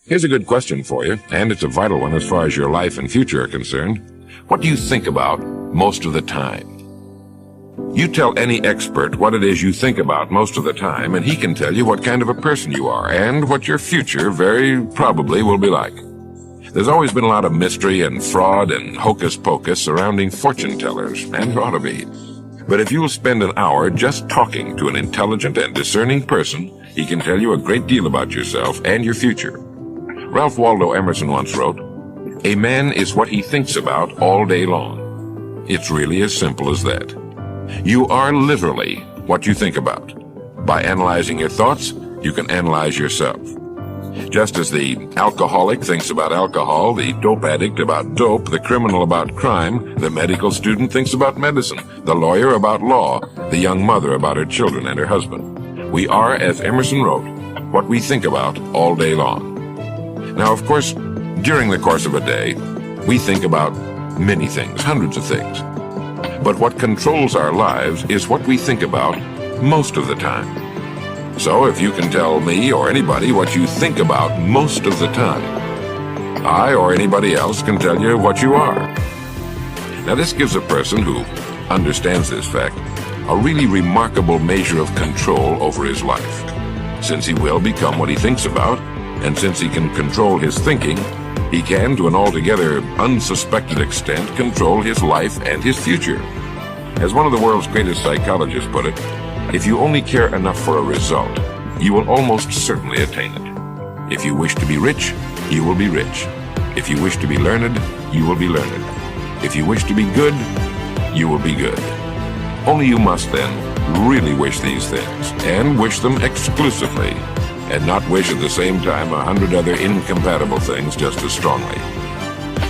Here's a good question for you, and it's a vital one as far as your life and future are concerned. What do you think about most of the time? You tell any expert what it is you think about most of the time, and he can tell you what kind of a person you are and what your future very probably will be like. There's always been a lot of mystery and fraud and hocus pocus surrounding fortune tellers, and there ought to be. But if you'll spend an hour just talking to an intelligent and discerning person, he can tell you a great deal about yourself and your future. Ralph Waldo Emerson once wrote, "A man is what he thinks about all day long." It's really as simple as that. You are literally what you think about. By analyzing your thoughts, you can analyze yourself. Just as the alcoholic thinks about alcohol, the dope addict about dope, the criminal about crime, the medical student thinks about medicine, the lawyer about law, the young mother about her children and her husband. We are, as Emerson wrote, what we think about all day long. Now, of course, during the course of a day, we think about many things, hundreds of things. But what controls our lives is what we think about most of the time. So if you can tell me or anybody what you think about most of the time, I or anybody else can tell you what you are. Now this gives a person who understands this fact a really remarkable measure of control over his life, since he will become what he thinks about, and since he can control his thinking, he can, to an altogether unsuspected extent, control his life and his future. As one of the world's greatest psychologists put it, if you only care enough for a result, you will almost certainly attain it. If you wish to be rich, you will be rich. If you wish to be learned, you will be learned. If you wish to be good, you will be good. Only you must then really wish these things, and wish them exclusively, and not wish at the same time 100 other incompatible things just as strongly.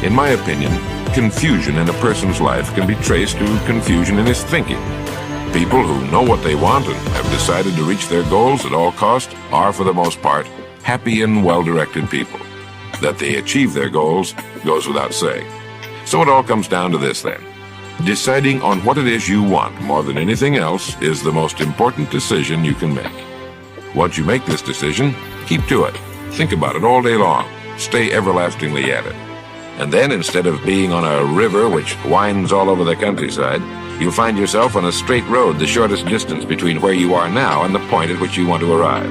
In my opinion, confusion in a person's life can be traced to confusion in his thinking. People who know what they want and have decided to reach their goals at all cost are, for the most part, happy and well-directed people. That they achieve their goals goes without saying. So it all comes down to this then. Deciding on what it is you want more than anything else is the most important decision you can make. Once you make this decision, keep to it. Think about it all day long. Stay everlastingly at it. And then, instead of being on a river which winds all over the countryside, you'll find yourself on a straight road, the shortest distance between where you are now and the point at which you want to arrive.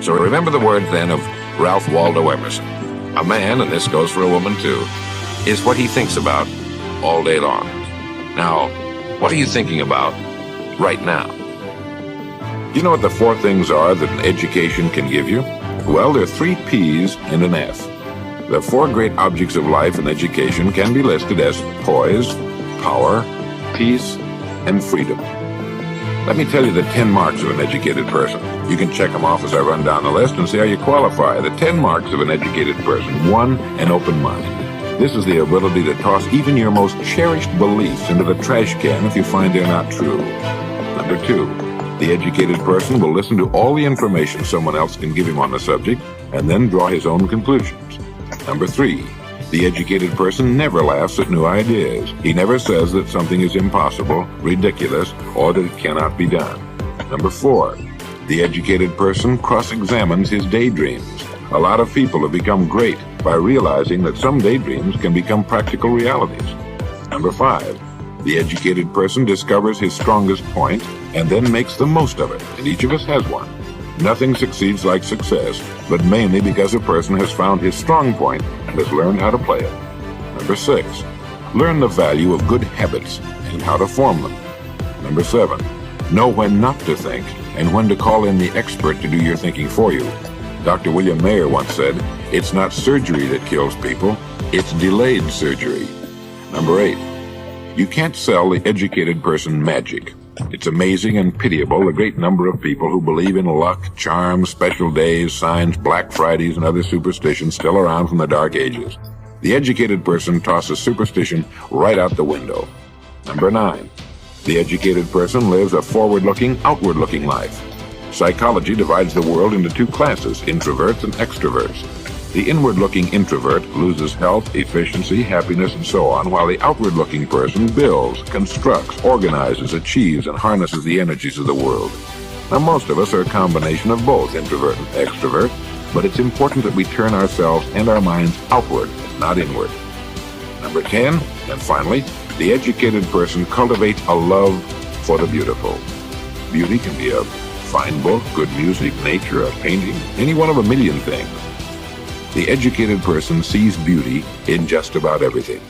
So remember the words then of Ralph Waldo Emerson. A man, and this goes for a woman too, is what he thinks about all day long. Now, what are you thinking about right now? Do you know what the four things are that an education can give you? Well, there are 3 P's and an F. The 4 great objects of life and education can be listed as poise, power, peace, and freedom. Let me tell you the 10 marks of an educated person. You can check them off as I run down the list and see how you qualify. The 10 marks of an educated person. 1, an open mind. This is the ability to toss even your most cherished beliefs into the trash can if you find they're not true. Number 2, the educated person will listen to all the information someone else can give him on the subject and then draw his own conclusions. Number 3, the educated person never laughs at new ideas. He never says that something is impossible, ridiculous, or that it cannot be done. Number 4, the educated person cross-examines his daydreams. A lot of people have become great by realizing that some daydreams can become practical realities. Number 5, the educated person discovers his strongest point and then makes the most of it, and each of us has one. Nothing succeeds like success, but mainly because a person has found his strong point and has learned how to play it. Number 6, learn the value of good habits and how to form them. Number 7, know when not to think and when to call in the expert to do your thinking for you. Dr. William Mayer once said, "It's not surgery that kills people, it's delayed surgery." Number 8, you can't sell the educated person magic. It's amazing and pitiable the great number of people who believe in luck, charms, special days, signs, Black Fridays, and other superstitions still around from the Dark Ages. The educated person tosses superstition right out the window. Number 9, the educated person lives a forward-looking, outward-looking life. Psychology divides the world into 2 classes, introverts and extroverts. The inward-looking introvert loses health, efficiency, happiness, and so on, while the outward-looking person builds, constructs, organizes, achieves, and harnesses the energies of the world. Now, most of us are a combination of both introvert and extrovert, but it's important that we turn ourselves and our minds outward, not inward. Number 10, and finally, the educated person cultivates a love for the beautiful. Beauty can be a fine book, good music, nature, a painting, any one of a million things. The educated person sees beauty in just about everything.